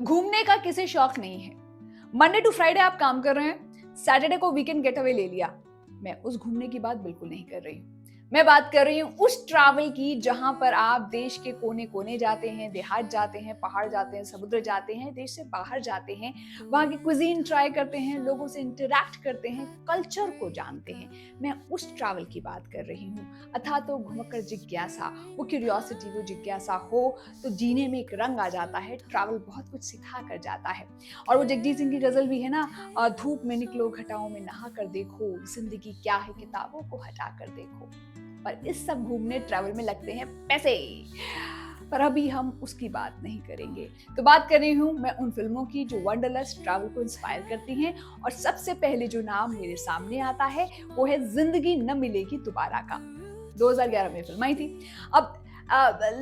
घूमने का किसे शौक नहीं है। मंडे टू फ्राइडे आप काम कर रहे हैं, सैटरडे को वीकेंड गेट अवे ले लिया। मैं उस घूमने की बात बिल्कुल नहीं कर रही हूँ। मैं बात कर रही हूँ उस ट्रैवल की जहां पर आप देश के कोने कोने जाते हैं, देहात जाते हैं, पहाड़ जाते हैं, समुद्र जाते हैं, देश से बाहर जाते हैं, वहां की कुजीन ट्राई करते हैं, लोगों से इंटरेक्ट करते हैं, कल्चर को जानते हैं। मैं उस ट्रैवल की बात कर रही हूँ। अथा तो घुमक्कड़ जिज्ञासा, वो क्यूरियोसिटी, वो जिज्ञासा हो तो जीने में एक रंग आ जाता है। ट्रैवल बहुत कुछ सिखा कर जाता है। और वो जगजीत सिंह की गजल भी है ना, धूप में निकलो घटाओं में नहा कर देखो, जिंदगी क्या है किताबों को हटा कर देखो। पर इस सब घूमने ट्रैवल में लगते हैं पैसे, पर अभी हम उसकी बात नहीं करेंगे। तो बात कर रही हूँ मैं उन फिल्मों की जो वंडरलस्ट ट्रैवल को इंस्पायर करती हैं। और सबसे पहले जो नाम मेरे सामने आता है वो है जिंदगी न मिलेगी दोबारा का। 2011 में फिल्म आई थी। अब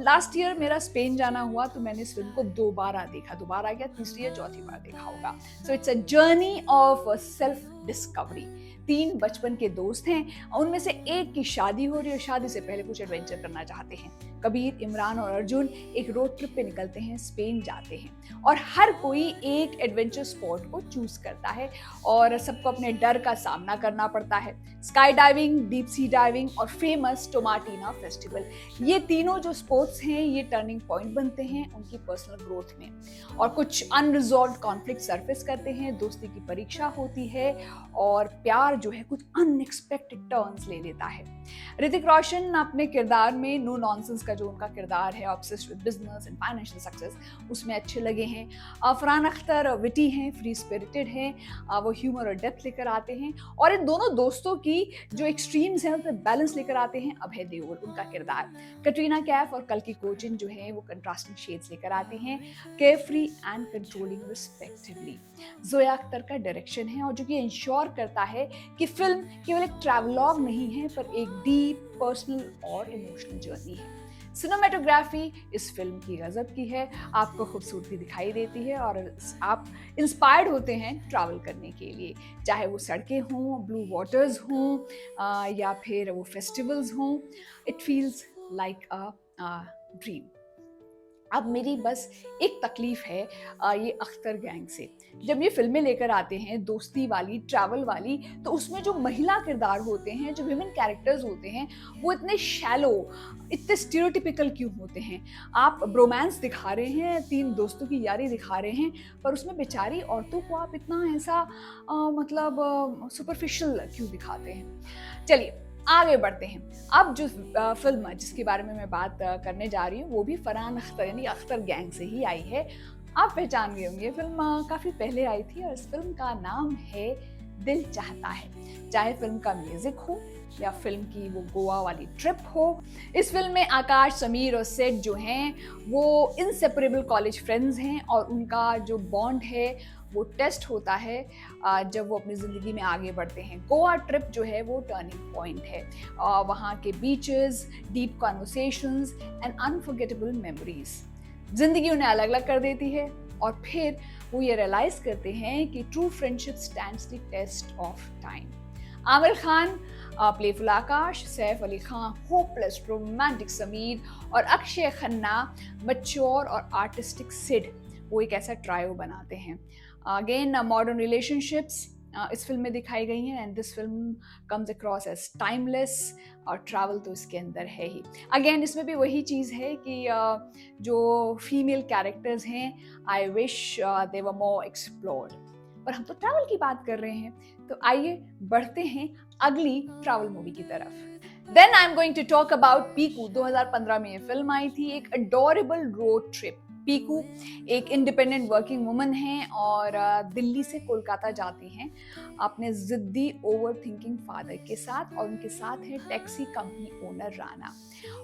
लास्ट ईयर मेरा स्पेन जाना हुआ तो मैंने इस फिल्म को दोबारा देखा, दोबारा क्या तीसरी या चौथी बार देखा होगा। So it's a journey of self discovery. 3 बचपन के दोस्त हैं, उनमें से एक की शादी हो रही है, शादी से पहले कुछ एडवेंचर करना चाहते हैं। कबीर, इमरान और अर्जुन एक रोड ट्रिप पे निकलते हैं, स्पेन जाते हैं और हर कोई एक एडवेंचर स्पॉट को चूज करता है और सबको अपने डर का सामना करना पड़ता है। Sky diving, deep sea diving और फेमस टोमाटीना फेस्टिवल, ये तीनों जो स्पोर्ट्स हैं ये टर्निंग पॉइंट बनते हैं उनकी पर्सनल ग्रोथ में। और कुछ अनरिजॉल्व कॉन्फ्लिक्ट सरफेस करते हैं, दोस्ती की परीक्षा होती है और प्यार जो है कुछ अनएक्सपेक्टेड टर्न्स ले लेता है। ऋतिक रोशन अपने किरदार में नो नॉनसेंस का जो उनका किरदार है, obsessed with business and financial success, उसमें अच्छे लगे हैं। फरहान अख्तर विटी हैं, फ्री स्पिरिटेड हैं, वो ह्यूमर और डेप्थ लेकर आते हैं। और इन दोनों दोस्तों की जो एक्सट्रीम्स हैं उसमें बैलेंस लेकर आते हैं अभय देओल, उनका किरदार। कटरीना कैफ और कल्कि कोचिन जो है वो कंट्रास्टिंग शेड्स लेकर आते हैं, carefree and controlling respectively. Zoya Akhtar का डायरेक्शन है और जो कि इंश्योर करता है कि फिल्म केवल एक ट्रैवलॉग नहीं है पर एक डीप पर्सनल और इमोशनल जर्नी है। सिनेमेटोग्राफी इस फिल्म की गजब की है, आपको खूबसूरती दिखाई देती है और आप इंस्पायर्ड होते हैं ट्रैवल करने के लिए, चाहे वो सड़कें हों, ब्लू वाटर्स हों या फिर वो फेस्टिवल्स हों। It feels like a dream. अब मेरी बस एक तकलीफ है ये अख्तर गैंग से। जब ये फिल्में लेकर आते हैं दोस्ती वाली, ट्रैवल वाली, तो उसमें जो महिला किरदार होते हैं, जो विमेन कैरेक्टर्स होते हैं, वो इतने शैलो, इतने स्टीरियोटिपिकल क्यों होते हैं। आप ब्रोमांस दिखा रहे हैं, 3 दोस्तों की यारी दिखा रहे हैं, पर उसमें बेचारी औरतों को आप इतना ऐसा मतलब सुपरफिशियल क्यों दिखाते हैं। चलिए आगे बढ़ते हैं। अब जो फिल्म जिसके बारे में मैं बात करने जा रही हूँ वो भी फरहान अख्तर यानी अख्तर गैंग से ही आई है। आप पहचान गए होंगे, फिल्म काफ़ी पहले आई थी और इस फिल्म का नाम है दिल चाहता है। चाहे फिल्म का म्यूजिक हो या फिल्म की वो गोवा वाली ट्रिप हो, इस फिल्म में आकाश, समीर और सेठ जो हैं वो इनसेपरेबल कॉलेज फ्रेंड्स हैं और उनका जो बॉन्ड है वो टेस्ट होता है जब वो अपनी ज़िंदगी में आगे बढ़ते हैं। गोवा ट्रिप जो है वो टर्निंग पॉइंट है। वहाँ के beaches, deep conversations and unforgettable memories ज़िंदगी उन्हें अलग अलग कर देती है और फिर वो ये रियलाइज करते हैं कि true friendship stands the test of time. Aamir Khan playful Akash, Saif Ali Khan hopeless romantic Sameer और अक्षय खन्ना मैच्योर और आर्टिस्टिक सिड, वो एक ऐसा ट्रायो बनाते हैं। अगेन मॉडर्न रिलेशनशिप्स इस फिल्म में दिखाई गई हैं and this film comes across as timeless और ट्रैवल तो इसके अंदर है ही। अगेन इसमें भी वही चीज़ है कि जो फीमेल कैरेक्टर्स हैं I wish they were more explored, पर हम तो ट्रैवल की बात कर रहे हैं तो आइए बढ़ते हैं अगली ट्रैवल मूवी की तरफ। Then I am going to talk about Piku. 2015 में ये फिल्म आई थी, एक अडोरेबल रोड ट्रिप। पीकू एक इंडिपेंडेंट वर्किंग वुमन है और दिल्ली से कोलकाता जाती हैं अपने जिद्दी ओवर थिंकिंग फादर के साथ और उनके साथ है टैक्सी कंपनी ओनर राना।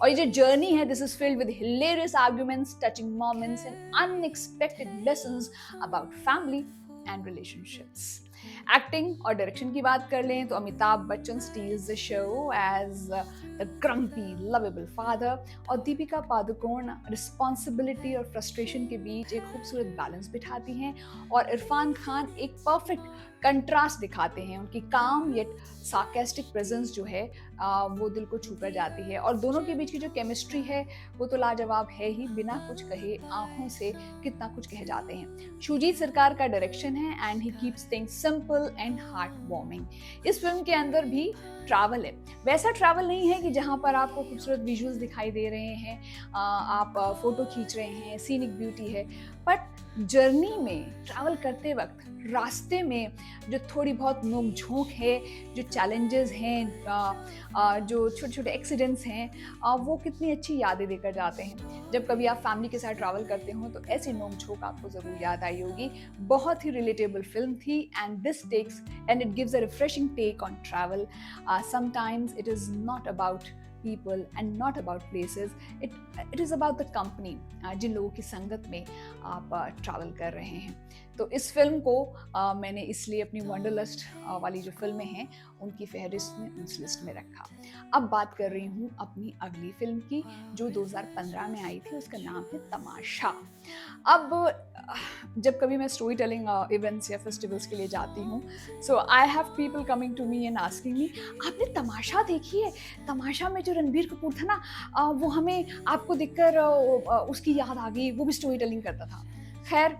और ये जो जर्नी है this is filled with hilarious arguments, touching moments and unexpected lessons about family and relationships. Acting और डायरेक्शन की बात कर लें तो Amitabh Bachchan steals the show as the grumpy lovable father और दीपिका पादुकोण रिस्पॉन्सिबिलिटी और फ्रस्ट्रेशन के बीच एक खूबसूरत बैलेंस बिठाती हैं और इरफान खान एक परफेक्ट कंट्रास्ट दिखाते हैं। उनकी काम येट सार्केस्टिक प्रेजेंस जो है वो दिल को छू कर जाती है। और दोनों के बीच की जो केमिस्ट्री है वो तो लाजवाब है ही, बिना कुछ कहे आंखों से कितना कुछ कह जाते हैं। शुजीत सरकार का डायरेक्शन है and he keeps things simple and heart warming. इस फिल्म के अंदर भी ट्रैवल है, वैसा ट्रैवल नहीं है कि जहाँ पर आपको खूबसूरत विजुअल्स दिखाई दे रहे हैं, आप फोटो खींच रहे हैं, सीनिक ब्यूटी है, बट जर्नी में ट्रैवल करते वक्त रास्ते में जो थोड़ी बहुत नोक झोंक है, जो चैलेंजेस हैं, जो छोटे छोटे एक्सीडेंट्स हैं, वो कितनी अच्छी यादें देकर जाते हैं। जब कभी आप फैमिली के साथ ट्रैवल करते हो तो ऐसी नोक झोंक आपको ज़रूर याद आई होगी। बहुत ही रिलेटेबल फिल्म थी and it gives a refreshing take on travel. Sometimes it is not about people and not about places, it is about the company, जिन लोगों की संगत में आप ट्रैवल कर रहे हैं। तो इस फिल्म को मैंने इसलिए अपनी वंडरलस्ट वाली जो फिल्में हैं उनकी फहरिस्त में, उस लिस्ट में रखा। अब बात कर रही हूँ अपनी अगली फिल्म की जो 2015 में आई थी, उसका नाम है तमाशा। अब जब कभी मैं स्टोरी टेलिंग इवेंट्स या फेस्टिवल्स के लिए जाती हूँ, so I have people coming to me and asking me, आपने तमाशा देखी है? तमाशा में जो रणबीर कपूर था ना, वो हमें आपको देखकर उसकी याद आ गई, वो भी स्टोरी टेलिंग करता था। खैर,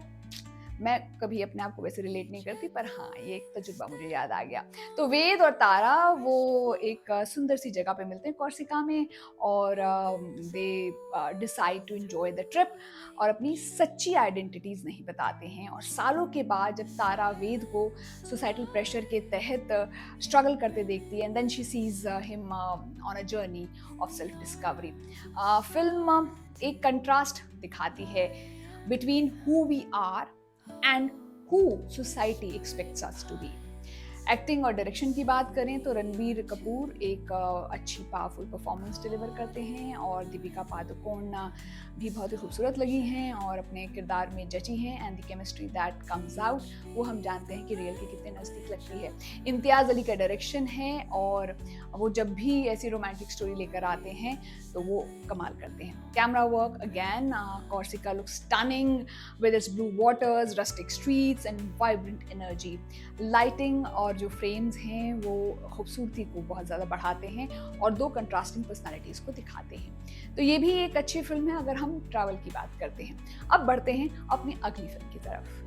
मैं कभी अपने आप को वैसे रिलेट नहीं करती, पर हाँ, ये एक तजुर्बा मुझे याद आ गया। तो वेद और तारा वो एक सुंदर सी जगह पे मिलते हैं कोर्सिका में, और they decide to enjoy the trip और अपनी सच्ची आइडेंटिटीज नहीं बताते हैं। और सालों के बाद जब तारा वेद को सोसाइटल प्रेशर के तहत स्ट्रगल करते देखती है, and then she sees him on a journey of self discovery. Film एक कंट्रास्ट दिखाती है between who we are and who society expects us to be। एक्टिंग और डायरेक्शन की बात करें तो रणबीर कपूर एक अच्छी पावरफुल परफॉर्मेंस डिलीवर करते हैं, और दीपिका पादुकोण भी बहुत ही खूबसूरत लगी हैं और अपने किरदार में जची हैं, and the chemistry that comes out वो हम जानते हैं कि रियल के कितने नज़दीक लगती है। इम्तियाज़ अली का डायरेक्शन है, और वो जब भी ऐसी रोमांटिक स्टोरी लेकर आते हैं तो वो कमाल करते हैं। Camera work again, Corsica looks stunning with its blue waters, rustic streets and vibrant energy. Lighting और जो फ्रेम्स हैं वो खूबसूरती को बहुत ज़्यादा बढ़ाते हैं और दो कंट्रास्टिंग पर्सनालिटीज़ को दिखाते हैं। तो ये भी एक अच्छी फिल्म है अगर हम ट्रैवल की बात करते हैं। अब बढ़ते हैं अपनी अगली फिल्म की तरफ।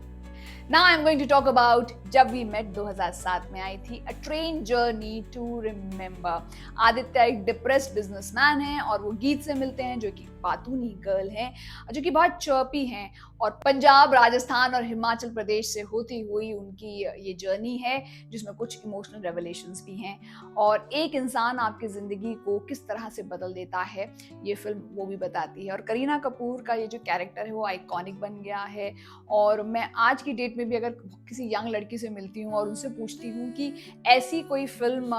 Now I'm going to talk about जब वी मेट 2007 में आई थी, A Train Journey to Remember। Aditya एक डिप्रेस्ड बिजनेसमैन है और वो गीत से मिलते हैं जो कि पातूनी गर्ल हैं, जो कि बहुत चर्पी हैं, और पंजाब, राजस्थान और हिमाचल प्रदेश से होती हुई उनकी ये जर्नी है जिसमें कुछ इमोशनल रेवलेशंस भी हैं, और एक इंसान आपकी ज़िंदगी को किस तरह से बदल देता है ये फिल्म वो भी बताती है। और करीना कपूर का ये जो कैरेक्टर है वो आइकॉनिक बन गया है, और मैं आज की डेट में भी अगर किसी यंग लड़की से मिलती हूँ और उनसे पूछती हूँ कि ऐसी कोई फिल्म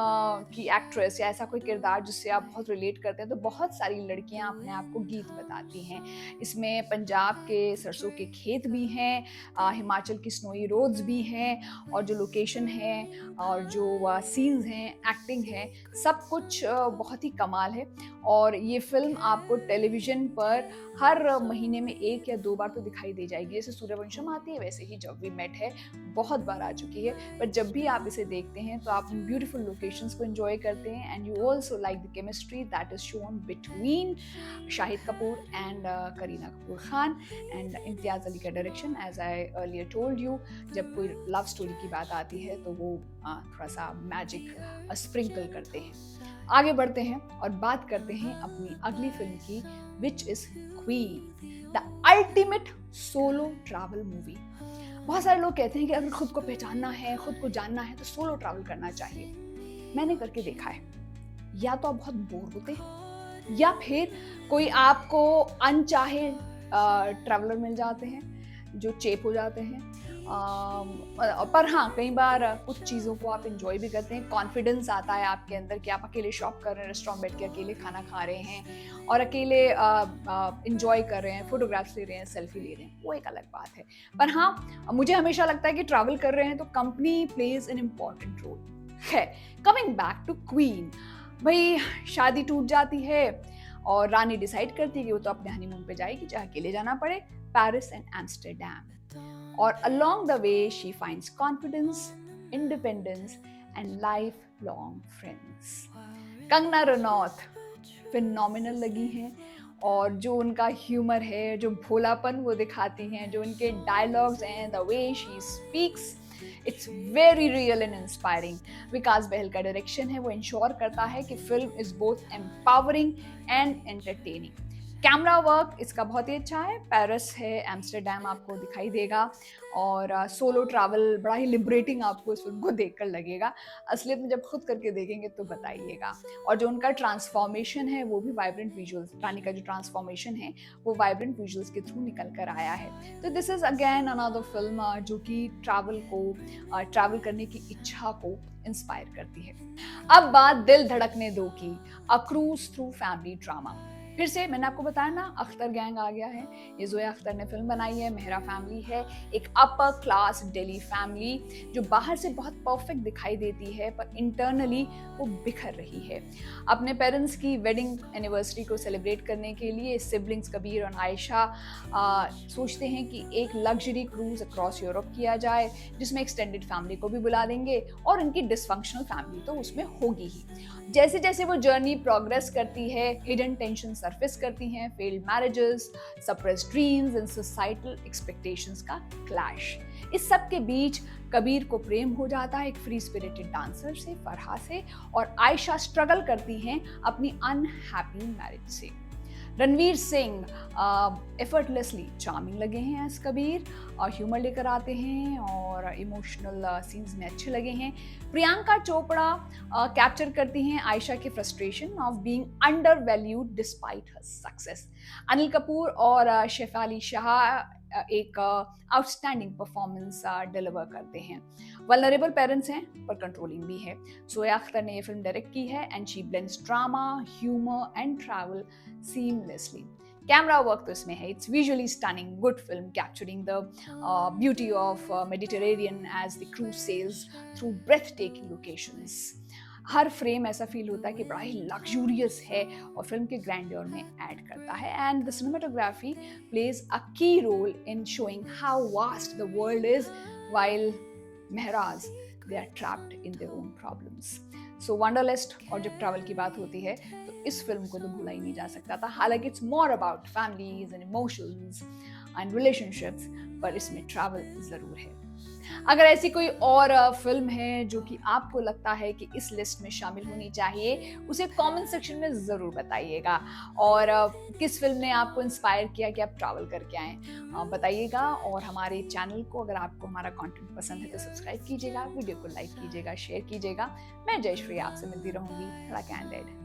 की एक्ट्रेस या ऐसा कोई किरदार जिससे आप बहुत रिलेट करते हैं, तो बहुत सारी लड़कियाँ अपने आप को गीत बताती हैं। इसमें पंजाब के सरसों के खेत भी हैं, हिमाचल की स्नोई रोड्स भी हैं, और जो लोकेशन है और जो सीन्स हैं, एक्टिंग है, सब कुछ बहुत ही कमाल है। और ये फिल्म आपको टेलीविज़न पर हर महीने में 1 या 2 बार तो दिखाई दे जाएगी। जैसे सूर्यवंशम आती है वैसे ही जब वी मेट है, बहुत बार आ चुकी है, पर जब भी आप इसे देखते हैं तो आप ब्यूटीफुल लोकेशंस को एंजॉय करते हैं, and you also like the chemistry that is shown between Shahid Kapoor and Kareena Kapoor Khan and Imtiaz Ali का direction. As I earlier told you, जब कोई लव स्टोरी की बात आती है तो वो थोड़ा सा मैजिक स्प्रिंकल करते हैं। आगे बढ़ते हैं और बात करते हैं अपनी अगली फिल्म की, which is queen, the ultimate solo travel movie. बहुत सारे लोग कहते हैं कि अगर खुद को पहचानना है, खुद को जानना है, तो सोलो ट्रैवल करना चाहिए। मैंने करके देखा है, या तो आप बहुत बोर होते हैं या फिर कोई आपको अनचाहे ट्रैवलर मिल जाते हैं जो चेप हो जाते हैं। पर हाँ, कई बार कुछ चीज़ों को आप इंजॉय भी करते हैं, कॉन्फिडेंस आता है आपके अंदर कि आप अकेले शॉप कर रहे हैं, रेस्टोरेंट बैठ के अकेले खाना खा रहे हैं और अकेले इंजॉय कर रहे हैं, फोटोग्राफ्स ले रहे हैं, सेल्फी ले रहे हैं, वो एक अलग बात है। पर हाँ, मुझे हमेशा लगता है कि ट्रैवल कर रहे हैं तो company plays an important role है। कमिंग बैक टू क्वीन, भाई शादी टूट जाती है और रानी डिसाइड करती है कि वो तो अपने हनीमून पे जाएगी, चाहे अकेले जाना पड़े, पेरिस एंड एम्स्टर्डम। और along the way she finds confidence, independence and lifelong friends। Kangana Ranaut phenomenal लगी हैं, और जो उनका ह्यूमर है, जो भोलापन वो दिखाती हैं, जो उनके डायलॉग्स हैं, the way she speaks, it's very real and inspiring. Vikas Bahl का डायरेक्शन है, वो इंश्योर करता है कि film is both empowering and entertaining. Camera work इसका बहुत ही अच्छा है, पेरिस है, एम्स्टर्डम आपको दिखाई देगा, और सोलो ट्रैवल बड़ा ही लिबरेटिंग आपको इस फिल्म को देखकर लगेगा। असलियत में जब खुद करके देखेंगे तो बताइएगा। और जो उनका ट्रांसफॉर्मेशन है वो भी वाइब्रेंट विजुअल्स, रानी का जो ट्रांसफॉर्मेशन है वो वाइब्रेंट विजुअल्स के थ्रू निकल कर आया है। तो this is again another film जो कि ट्रैवल करने की इच्छा को इंस्पायर करती है। अब बात दिल धड़कने दो की, a cruise through family drama. फिर से मैंने आपको बताया ना, अख्तर गैंग आ गया है। ये जोया अख्तर ने फिल्म बनाई है, मेहरा फैमिली है, एक अपर क्लास दिल्ली फैमिली जो बाहर से बहुत परफेक्ट दिखाई देती है पर इंटरनली वो बिखर रही है। अपने पेरेंट्स की वेडिंग एनिवर्सरी को सेलिब्रेट करने के लिए सिबलिंग्स कबीर और आयशा सोचते हैं कि एक लग्जरी क्रूज अक्रॉस यूरोप किया जाए, जिसमें एक्सटेंडेड फैमिली को भी बुला देंगे और उनकी डिसफंक्शनल फैमिली तो उसमें होगी ही। जैसे जैसे वो जर्नी प्रोग्रेस करती है, हिडन टेंशन सरफेस करती हैं, failed marriages, suppressed dreams and societal expectations का क्लैश। इस सब के बीच कबीर को प्रेम हो जाता है एक फ्री स्पिरिटेड डांसर से, फरहा से, और आयशा स्ट्रगल करती हैं अपनी अनहैप्पी मैरिज से। रणवीर सिंह एफर्टलेसली चार्मिंग लगे हैं एज कबीर, और ह्यूमर लेकर आते हैं और इमोशनल सीन्स में अच्छे लगे हैं। प्रियंका चोपड़ा कैप्चर करती हैं आयशा के frustration of being under valued despite her success. Anil Kapoor और शेफाली शाह एक आउटस्टैंडिंग परफॉर्मेंस डिलीवर करते हैं। वल्नरेबल पेरेंट्स हैं पर कंट्रोलिंग भी है। जोया अख्तर ने ये फिल्म डायरेक्ट की है and she blends drama, humour and travel seamlessly. Camera work तो इसमें है, it's visually stunning, good film capturing the beauty of Mediterranean as the cruise sails through breathtaking locations. हर फ्रेम ऐसा feel होता है कि बड़ा ही लग्जूरियस है और फिल्म के ग्रैंडियर में ऐड करता है। And the cinematography plays a key role in showing how vast the world is while Mehraj they are trapped in their own problems. So wanderlust, और जब ट्रैवल की बात होती है तो इस फिल्म को तो भूला ही नहीं जा सकता था। हालांकि it's more about families and emotions and relationships, पर इसमें ट्रैवल जरूर है। अगर ऐसी कोई और फिल्म है जो कि आपको लगता है कि इस लिस्ट में शामिल होनी चाहिए, उसे कमेंट सेक्शन में ज़रूर बताइएगा। और किस फिल्म ने आपको इंस्पायर किया कि आप ट्रैवल करके आएँ, बताइएगा। और हमारे चैनल को, अगर आपको हमारा कंटेंट पसंद है तो सब्सक्राइब कीजिएगा, वीडियो को लाइक कीजिएगा, शेयर कीजिएगा। मैं जयश्री आपसे मिलती रहूँगी। थोड़ा कैंडेड।